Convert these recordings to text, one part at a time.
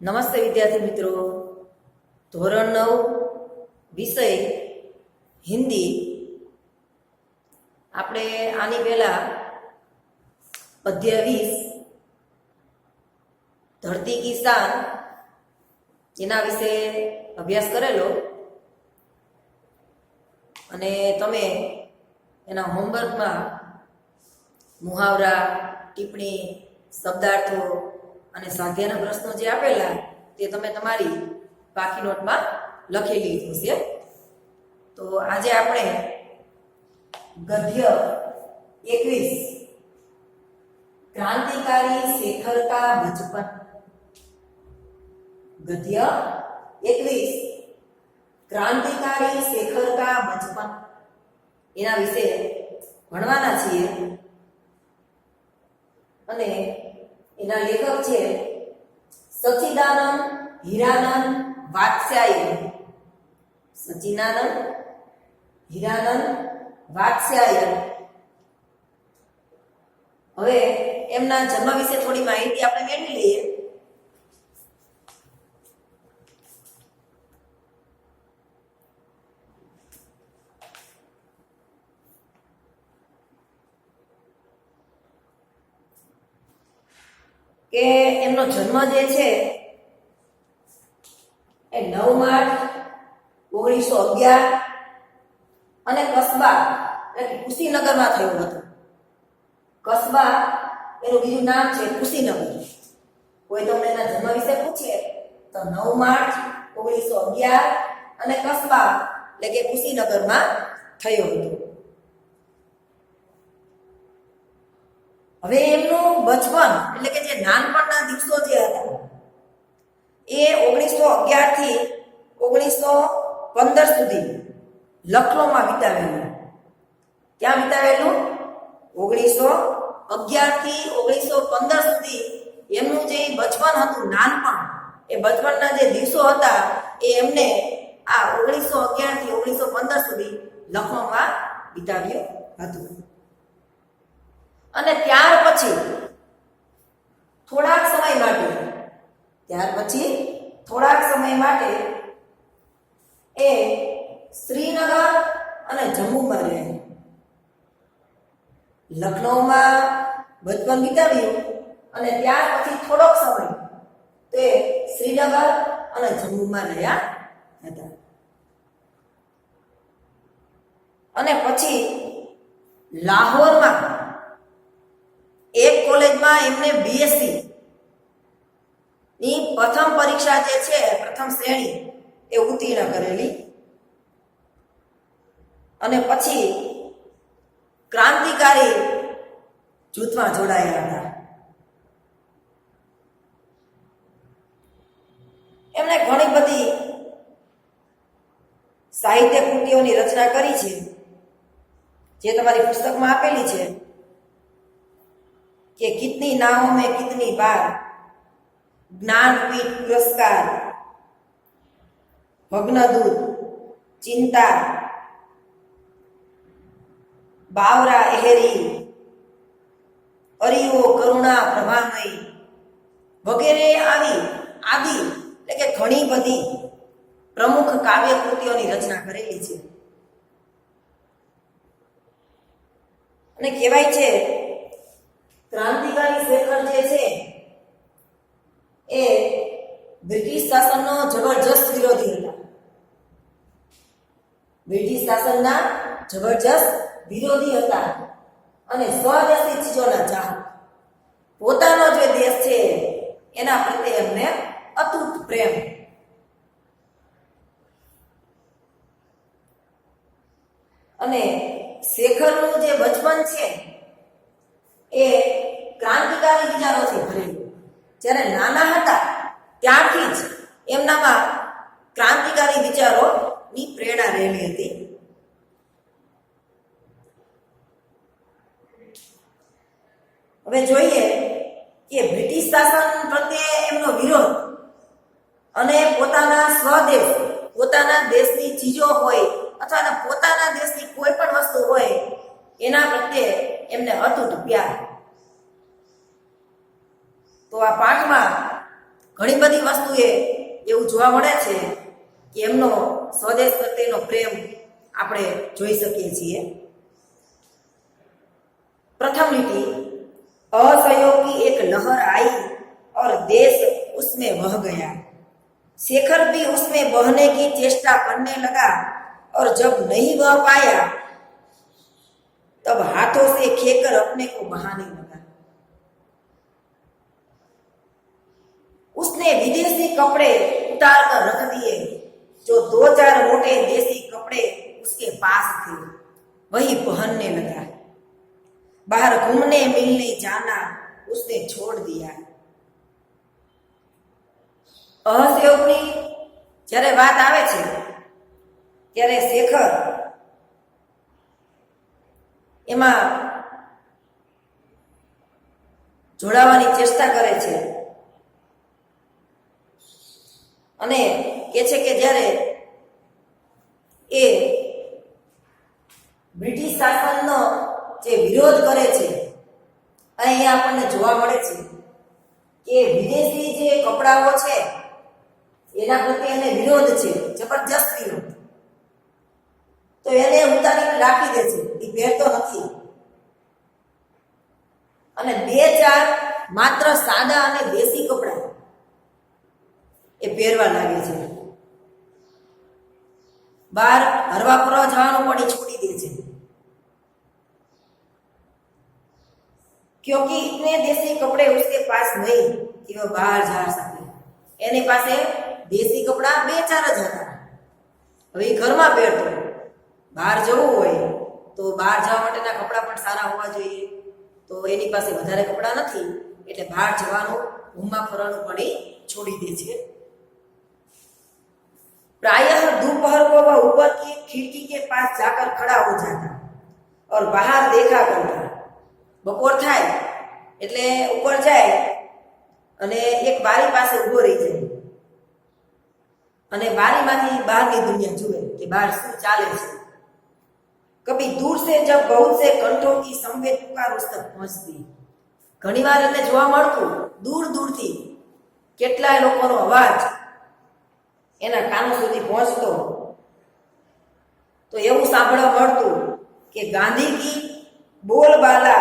નમસ્તે વિદ્યાર્થી મિત્રો. ધોરણ 9 વિષય હિન્દી. આપણે આની પહેલા અધ્યાય 20 ધરતી કી શાન એના વિશે અભ્યાસ કરેલો અને તમે એના હોમવર્કમાં મુહાવરા, ટિપ્પણી, શબ્દાર્થો અને સ્વાધ્યાયના પ્રશ્નો જે આપેલા તે તમે તમારી પાકી નોટમાં લખી લીધું છે. તો આજે આપણે ગદ્ય 21 ક્રાંતિકારી શેખર કા બચપન, ગદ્ય 21 ક્રાંતિકારી શેખર કા બચપન એના વિશે ભણવાના છીએ. અને એના લેખક છે સચ્ચિદાનંદ હીરાનંદ વાત્સ્યાયન. સચ્ચિદાનંદ હીરાનંદ વાત્સ્યાયન. હવે એમના જન્મ વિશે થોડી માહિતી આપણે મેળવી લઈએ. કે એમનો જન્મ જે છે એ 9 માર્ચ 1911 અને કસ્બા એટલે કુશીનગરમાં થયો હતો. કસ્બા એનું બીજું નામ છે કુશીનગર. કોઈ તમને એના જન્મ વિશે પૂછે તો 9 માર્ચ 1911 અને કસ્બા એટલે કે કુશીનગરમાં થયો હતો. હવે એમનું બચપન એટલે કે જે નાનપણના દિવસો જે હતા એ 1911 થી 1915 સુધી લખનૌમાં વિતાવેલું. ક્યાં વિતાવેલું? 1911 થી 1915 સુધી એમનું જે બચપન હતું, નાનપણ, એ બચપનના જે દિવસો હતા એ એમને આ 1911 થી 1915 સુધી લખનૌમાં વિતાવ્યું હતું. અને ત્યાર પછી થોડાક સમય માટે એ શ્રીનગર અને જમ્મુમાં રહ્યા. લખનૌમાં બચપન વિતાવ્યું અને ત્યાર પછી થોડોક સમય તે શ્રીનગર અને જમ્મુમાં રહ્યા હતા. અને પછી લાહોરમાં એક કોલેજમાં એમને બીએસસી ની પ્રથમ પરીક્ષા જે છે, પ્રથમ શ્રેણી એ ઉત્તીર્ણ કરેલી. અને પછી ક્રાંતિકારી જૂથમાં જોડાયા હતા. એમણે ઘણી બધી સાહિત્ય કૃતિઓની રચના કરી છે જે તમારી પુસ્તકમાં આપેલી છે કે કિતની નાવો મેં કિતની બાર, જ્ઞાનપીઠ પુરસ્કાર, ભગ્નદૂત, ચિંતા, બાવરા એહેરી, અરિવો કરુણા પ્રભામય વગેરે આદિ એટલે કે ઘણી બધી પ્રમુખ કાવ્ય કૃતિઓની રચના કરેલી છે. અને કહેવાય છે ક્રાંતિકારી શેખર જે છે એ બ્રિટિશ શાસનનો જબરજસ્ત વિરોધી હતા. બ્રિટિશ શાસનના જબરજસ્ત વિરોધી હતા અને સ્વદેશી ચીજોના ચાહક. પોતાનો જે દેશ છે એના પ્રત્યે એમને અતૂટ પ્રેમ. અને શેખરનું જે બચપન છે એ ક્રાંતિકારી વિચારોથી ભરેલું. જ્યારે નાના હતા ત્યારથી જ એમનામાં ક્રાંતિકારી વિચારોની પ્રેરણા રહેલી હતી. હવે જોઈએ કે બ્રિટિશ શાસન પ્રત્યે એમનો વિરોધ અને પોતાના સ્વદેશ, પોતાના દેશની ચીજો હોય અથવા પોતાના દેશની કોઈ પણ વસ્તુ હોય એના પ્રત્યે એમને અતૂટ પ્યાર. તો આ પાઠમાં ઘણી બધી વસ્તુએ એવું જોવા મળે છે કે એમનો સ્વદેશ પ્રત્યેનો પ્રેમ આપણે જોઈ શકીએ છીએ। प्रथम लीटी, असहयोग की एक लहर आई और देश उसमें बह गया। शेखर भी उसमें बहने की चेष्टा करने लगा और जब नहीं बह पाया तब हाथों से खेकर अपने को बहाने लगा। उसने विदेशी कपड़े उतार कर रख दिए। जो 2-4 मोटे देसी कपड़े उसके पास थे वही पहनने लगा। बाहर घूमने मिलने जाना उसने छोड़ दिया। असहयोगनी જ્યારે વાત આવે છે ત્યારે શેખર એમાં જોડાવાની ચેષ્ટા કરે છે અને કહે છે કે જ્યારે એ બ્રિટિશ શાસનનો જે વિરોધ કરે છે અને અહીંયા આપણને જોવા મળે છે કે વિદેશી જે કપડાઓ છે એના પ્રત્યે એને વિરોધ છે, જબરજસ્ત વિરોધ, તો એને ઉતારીને રાખી દે છે, એ પહેરતો નથી અને 2-4 માત્ર સાદા અને દેશી કપડા એ પહેરવા લાગે છે। બહાર હરવા ફરવા જવાનું પણ એ છોડી દે છે, क्योंकि इतने देसी कपड़े उसके पास नहीं कि वह बाहर जा सके। एने पासे देसी कपड़ा 2-4 જ હતા, હવે એ ઘરમાં પહેરતો, બહાર જવું હોય તો બહાર જવા માટેના કપડા પણ સારા હોવા જોઈએ, તો એની પાસે વધારે કપડા નથી એટલે બહાર જવાનું ઘૂમવા ફરવાનું પણ એ છોડી દે છે। प्रायः दोपहर को वह ऊपर की खिड़की के पास जाकर खड़ा हो जाता और बाहर देखा करता। બપોર થાય એટલે ઉપર જાય અને એક બારી પાસે ઊભો રહી જાય અને બારીમાંથી બહારની દુનિયા જુએ કે બહાર શું ચાલે છે। કભી દૂર से जब बहुत से कंठों की संवेद पुकार उस तक पहुंचती, ઘણીવાર એને જોવા મળતું દૂર દૂરથી કેટલાય લોકોનો અવાજ એના કાનો સુધી પહોંચતો, તો એવું સાંભળવા મળતું કે ગાંધી કી બોલબાલા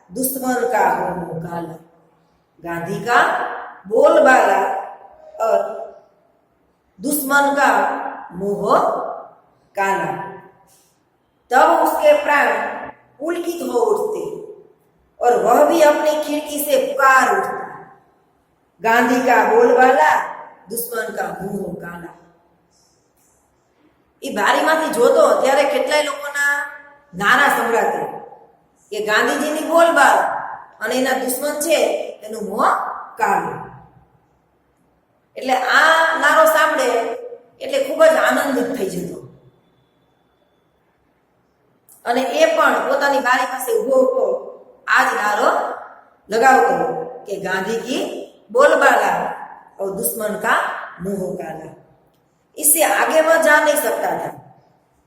दुश्मन का हो काला। गांधी का बोलबाला और दुश्मन का मुंह काला। तब उसके प्राण पुलकित हो उठते और वह भी अपनी खिड़की से पुकार उठता, गांधी का बोलबाला दुश्मन का मुंह काला। એ બારીમાંથી જોતો ત્યારે કેટલાય લોકોના નારા સંભળાતા કે ગાંધીજીની બોલબાલ અને એના દુશ્મન છે એનું મોં કાળું। એટલે આ નારો સાંભળે એટલે ખૂબ જ આનંદિત થઈ જતો અને એ પણ પોતાની બારી પાસે ઊભો ઊભો આ જ નારો लगावतो कि गांधी की बोलबाला और दुश्मन का मुंह काला। इससे आगे वह जा नहीं सकता था,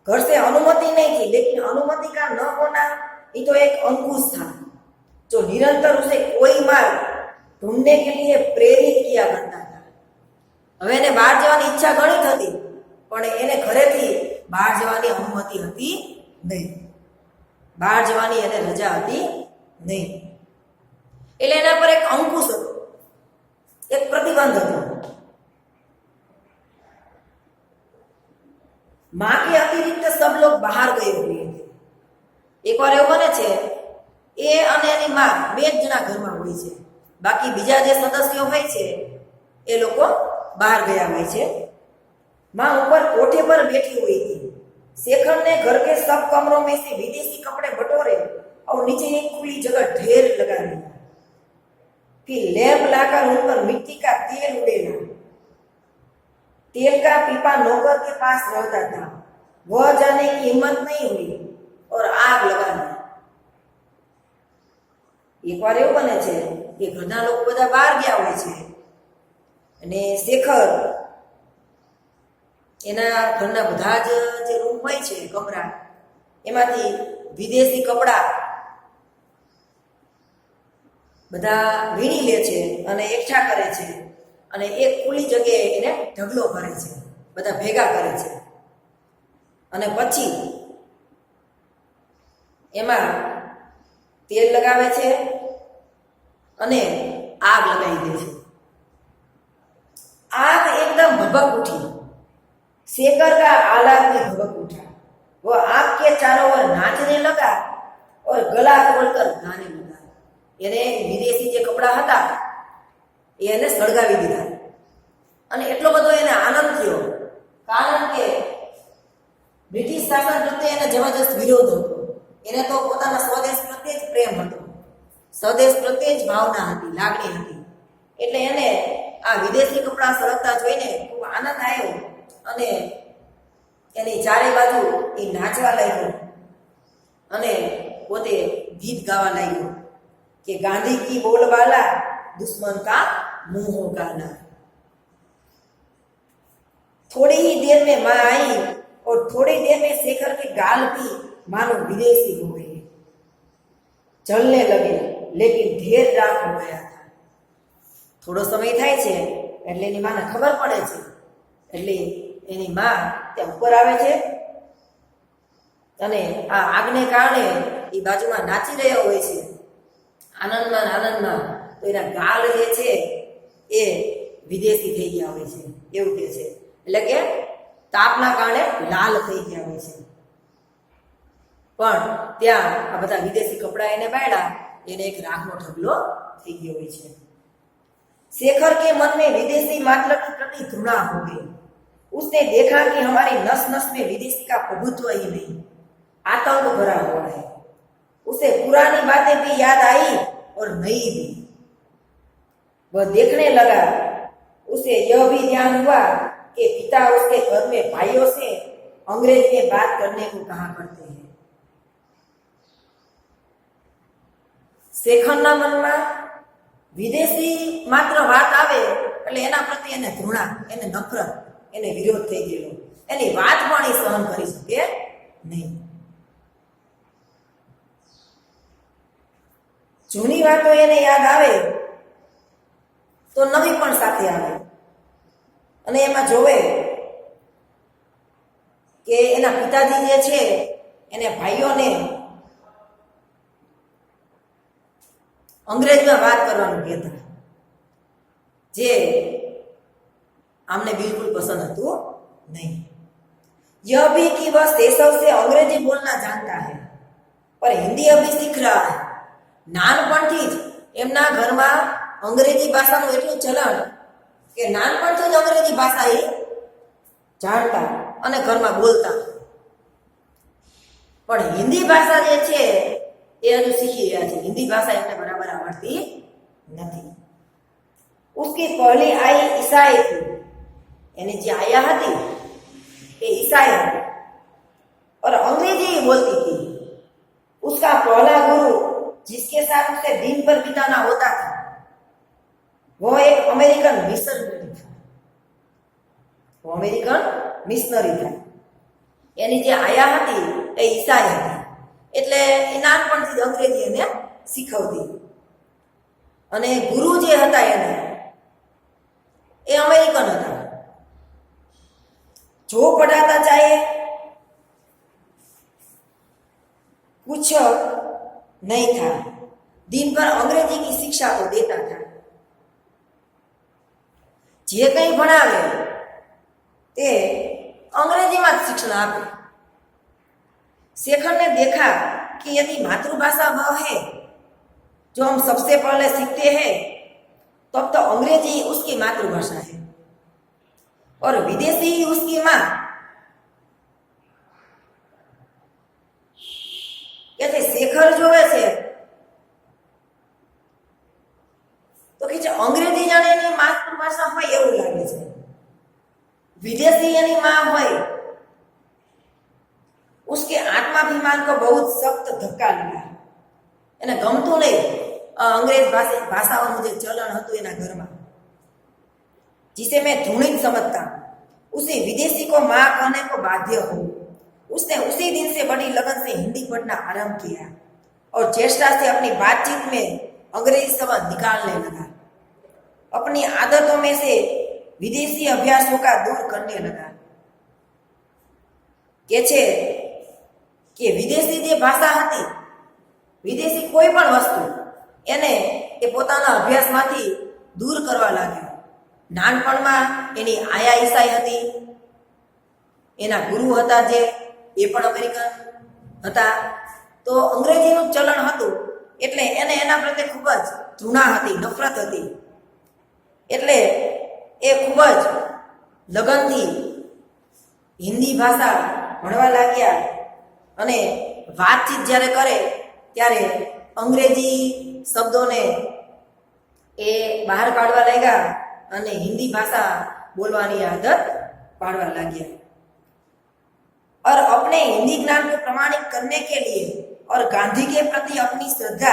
घर से अनुमति नहीं थी, लेकिन अनुमति का न होना ये तो एक अंकुश था जो निरंतर उसे कोई मार्ग ढूंढने के लिए प्रेरित किया करता था। હવે એને બહાર જવાની ઈચ્છા ઘણી હતી પણ એને ઘરેથી બહાર જવાની અનુમતિ હતી નહીં, બહાર જવાની એને રજા હતી નહીં, એટલે એના પર એક અંકુશ હતો, એક પ્રતિબંધ હતો। मां के अतिरिक्त सब लोग बाहर गए हुए थे। एक बार એવું બને છે એ અને એની માં બે જ જણા ઘરમાં હોય છે, બાકી બીજા જે સદસ્યો હોય છે એ લોકો બહાર ગયા હોય છે। मां ऊपर कोठे पर बैठी हुई थी। शेखर ने घर के सब कमरों में से विदेशी कपड़े बटोरे और नीचे एक खुली जगह ढेर लगा दिया। फिर लैंप लाकर उन पर मिट्टी का तेल उड़ेला। तेल का पीपा नौकर के पास रहता था, वह जाने की हिम्मत नहीं हुई और आग लगा दी। एक बार એવું બને છે કે ઘરના લોકો બધા બહાર ગયા હોય છે અને શેખર એના ઘરના બધા જ જે રૂમ હોય છે કમરા એમાંથી વિદેશી કપડા બધા વીણી લે છે અને એકઠા કરે છે અને એક ખુલ્લી જગ્યાએ એને ઢગલો કરે છે, બધા ભેગા કરે છે, અને પછી એમાં તેલ લગાવે છે અને આગ લગાવી દે છે. आग एकदम भभक उठी, शेखर का आलाप भी भभक उठा। वो आग के चारों ओर नाचने लगा और गला खोलकर गाने लगा। એને વિદેશી જે કપડા હતા એને સળગાવી દીધા અને એટલો બધો એને આનંદ થયો, કારણ કે બ્રિટિશ શાસન પ્રત્યે એને જબરજસ્ત વિરોધ હતો. એને તો પોતાના સ્વદેશ પ્રત્યે જ પ્રેમ હતો, સ્વદેશ પ્રત્યે જ ભાવના હતી, લાગણી હતી. એટલે એને આ વિદેશી કપડા સળગતા જોઈને ખૂબ આનંદ આવ્યો અને એની ચારે બાજુ એ નાચવા લાગ્યો અને પોતે ગીત ગાવા લાગ્યો कि गांधी की बोलबाला दुश्मन का मुंह काला। थोड़ी ही देर में मां आई और थोड़ी देर में शेखर के गाल भी मानो विदेशी हो गए, जलने लगे, लेकिन ढेर राख हो गया था. થોડો સમય થાય છે એટલે એની માને ખબર પડે છે, એટલે એની માં ત્યાં ઉપર આવે છે અને આ આગને કારણે એ બાજુમાં નાચી રહ્યા હોય છે આનંદમાં. તો એના ગાલ જે છે એ વિદેશી થઈ ગયા હોય છે એવું કે છે, એટલે કે તાપના કારણે લાલ થઈ ગયા હોય છે. પણ ત્યાં આ બધા વિદેશી કપડા એને બાળ્યા, એને એક રાખનો ઢગલો થઈ ગયો હોય છે. शेखर के मन में विदेशी मतलब के प्रति घृणा हो गई. उसने देखा कि हमारी नस नस में विदेशी का प्रभुत्व ही नहीं, आतंक भरा हुआ है. उसे पुरानी बातें भी याद आई और नई भी. वह देखने लगा. उसे यह भी ध्यान हुआ कि पिता उसके घर में भाइयों से अंग्रेजी में बात करने को कहा करते हैं. शेखરના મનમાં વિદેશી માત્ર વાત આવે એટલે એના પ્રત્યે એને ઘૃણા, એને નફરત, એને વિરોધ થઈ ગયેલો. એની વાત પણ એ સહન કરી શકે નહીં. જૂની વાતો એને યાદ આવે તો નવી પણ સાથે આવે અને એમાં જોવે કે એના પિતાજી જે છે એને ભાઈઓને અંગ્રેજીમાં વાત કરવાનું કહેતા, જે આમને બિલકુલ પસંદ હતું નહીં. यह भी कि वह शैशव से अंग्रेजी बोलना जानता है पर हिंदी अभी सीख रहा है. નાનપણથી જ એમના ઘરમાં અંગ્રેજી ભાષાનું એટલું ચલણ કે નાનપણથી જ અંગ્રેજી ભાષા એ જાણતા અને ઘરમાં બોલતા, પણ હિન્દી ભાષા જે છે એ હજુ શીખી રહ્યા છે. હિન્દી ભાષા એમને બરાબર આવડતી નથી. उसकी पहली आई ईसाई थी. यानी जो आया हती ये ईसाई थी और अंग्रेजी बोलती थी. उसका पहला गुरु जिसके साथ उसे दिन भर बिताना होता था वो एक अमेरिकन मिशनरी था. वो अमेरिकन मिशनरी था. यानी जो आया हती ये ईसाई हती, એટલે એ નાનપણથી જ અંગ્રેજી એને શીખવતી. અને ગુરુ જે હતા એને એ અમેરિકન હતા. जो पढ़ाता चाहे कुछ नहीं था, दिन भर अंग्रेजी की शिक्षा को देता था. जे कई भणावे ते अंग्रेजी में शिक्षण आपे. शेखर ने देखा कि यदि मातृभाषा वह है जो हम सबसे पहले सीखते हैं तब तो अंग्रेजी उसकी मातृभाषा है और विदेशी उसकी माँ. कहते शेखर जोवे છે તો કે અંગ્રેજી જાણે એની માતૃભાષા હોય એવું લાગે છે, વિદેશી એની माँ હોય. उसके आत्माभिमान को बहुत सख्त धक्का लगा. એને ગમતું નહીં अंग्रेज भाषाओं जो चलन હતું એના ઘરમાં, जिसे मैं धूणित समझता उसे विदेशी को माँ कहने को बाध्य हूँ. उसने उसी दिन से बड़ी लगन से हिंदी पढ़ना आरंभ किया और चेष्टा से अपनी बातचीत में अंग्रेजी शब्द निकालने लगा. अपनी आदतों में से विदेशी अभ्यासों का दूर करने लगा। કે છે કે વિદેશી જે ભાષા હતી, વિદેશી કોઈ પણ વસ્તુ એને એ પોતાના અભ્યાસમાંથી દૂર કરવા લાગ્યો. નાનપણમાં એની આયા ઈસાઈ હતી, એના ગુરુ હતા જે એ પણ અમેરિકન હતા, તો અંગ્રેજીનું ચલણ હતું એટલે એને એના પ્રત્યે ખૂબ જ ઘૃણા હતી, નફરત હતી. એટલે એ ખૂબ જ લગનથી હિન્દી ભાષા ભણવા લાગ્યા અને વાતચીત જ્યારે કરે ત્યારે અંગ્રેજી શબ્દોને એ બહાર કાઢવા લાગ્યા અને હિન્દી ભાષા બોલવાની आदत पाड़वा लगे। और अपने हिंदी ज्ञान को प्रमाणित करने के लिए और गांधी के प्रति अपनी श्रद्धा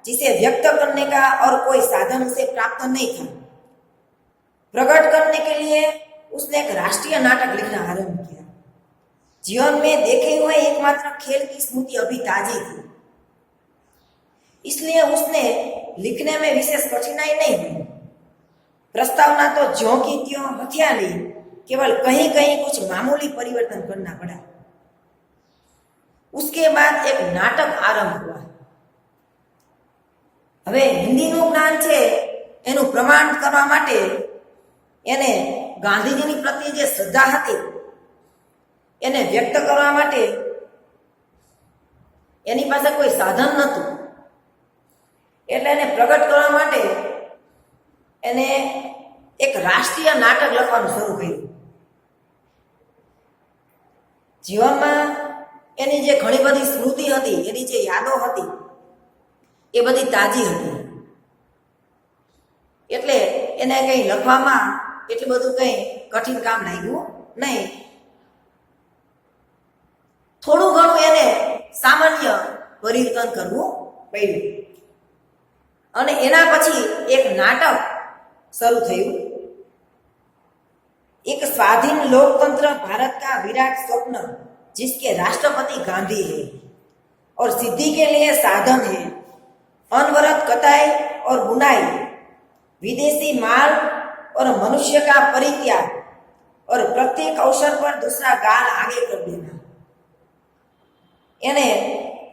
जिसे व्यक्त करने का और कोई साधन उसे प्राप्त नहीं था, प्रकट करने के लिए उसने एक राष्ट्रीय नाटक लिखना आरंभ किया। जीवन में देखे हुए एकमात्र खेल की स्मृति अभी ताजी थी, इसलिए उसने लिखने में विशेष कठिनाई नहीं हुई। प्रस्तावना तो ज्यों की त्यों हथिया ली, केवल कहीं कहीं कुछ मामूली परिवर्तन करना पड़ा। उसके बाद एक नाटक आरंभ हुआ। હવે હિન્દીનું જ્ઞાન છે એનું પ્રમાણ કરવા માટે એને ગાંધીજીની પ્રત્યે જે શ્રદ્ધા હતી એને વ્યક્ત કરવા માટે એની પાસે કોઈ સાધન નહોતું, એટલે એને પ્રગટ કરવા માટે એને એક રાષ્ટ્રીય નાટક લખવાનું શરૂ કર્યું। જીવનમાં એની જે ઘણી બધી સ્મૃતિ હતી, એની જે યાદો હતી એ બધી તાજી હતી, એટલે એને કંઈ લખવામાં એટલું બધું કંઈ કઠિન કામ લાગ્યું નહીં। થોડું ઘણું એને સામાન્ય પરિવર્તન કરવું પડ્યું અને એના પછી એક નાટક शुरू थयु। एक स्वाधीन लोकतंत्र भारत का विराट स्वप्न जिसके राष्ट्रपति गांधी है और सिद्धि के लिए साधन है, अनवरत कताई और बुनाई, विदेशी माल और मनुष्य का परित्याग और प्रत्येक अवसर पर दूसरा गाल आगे कर देना। एने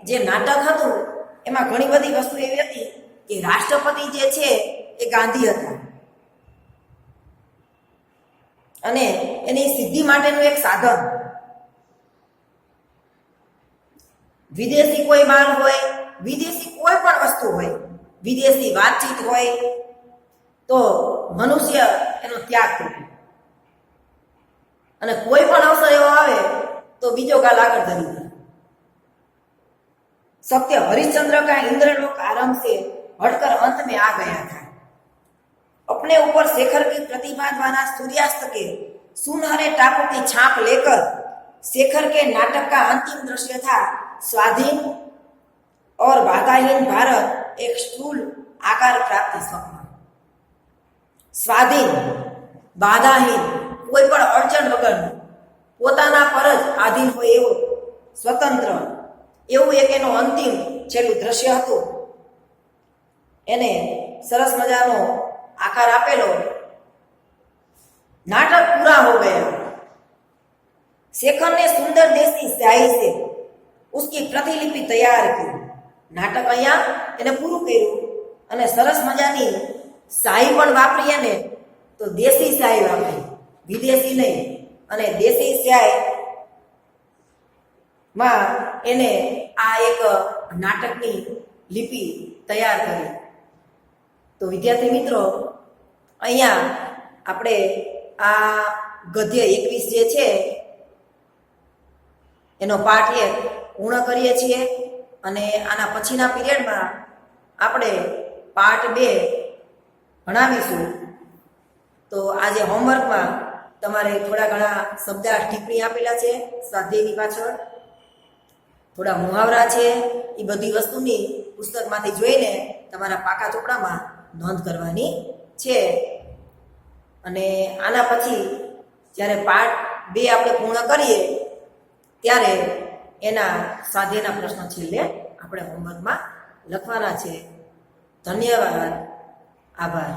जे नाटक हतुं एमां घणी बधी वस्तु एवी हती के राष्ट्रपति जे छे ए गांधी हता અને એની સિદ્ધિ માટેનું એક સાધન વિદેશી કોઈ માલ હોય, વિદેશી કોઈ પણ વસ્તુ હોય, વિદેશી વાતચીત હોય તો મનુષ્ય એનો ત્યાગ કરે અને કોઈ પણ અવસર એવો આવે તો બીજો ગાલ આગળ ધરી દે। सत्य हरिश्चंद्र का इंद्रलोक आरंभ से हटकर अंत में आ गया था। अपने ऊपर शेखर की प्रतिभा द्वारा सूर्यास्त के सुनहरे टापू की छाप लेकर शेखर के नाटक का अंतिम दृश्य था स्वाधीन और बाधाहीन भारत, एक स्थूल आकार प्राप्त स्वप्न। स्वाधीन, बाधाहीन, कोई पण अड़चण वगरનું, પોતાના પર જ આધીન હોય એવો સ્વતંત્ર, એવું એક એનો અંતિમ છેલ્લું દ્રશ્ય હતું। એને સરસ મજાનો आकार आपेलो। नाटक पूरा हो गया। शेखर ने सुंदर देसी स्याही से उसकी प्रतिलिपि तैयार की। नाटक अहींया एने पूरुं कर्युं अने सरस मजानी स्याही पण वापरी ने तो देसी स्याही वापरी, विदेशी नहीं। अने देसी स्याही मां एने आ एक नाटकनी लिपि तैयार करी। तो विद्यार्थी मित्रों, अहींया आपणे आ गद्य 21 जे छे एनो पाठ 1 पूर्ण करीए छीए अने आना पछीना पीरियडमां आपणे पाठ 2 भणावीशुं। तो आज होमवर्कमां तमारे थोड़ा घणा शब्दार्थ टिप्पणी आपेला छे, स्वाध्यायनी पाछळ थोड़ा मुहावरा छे, ए बधी वस्तुनी पुस्तकमांथी जोईने तमारा पाका ચોપડામાં नोंध करवानी छे। अने आना पछी ज्यारे पाठ 2 आपणे पूर्ण करीए त्यारे एना स्वाध्यायना प्रश्न छेल्ले आपणे होमवर्कमां लखवाना छे। धन्यवाद, आभार।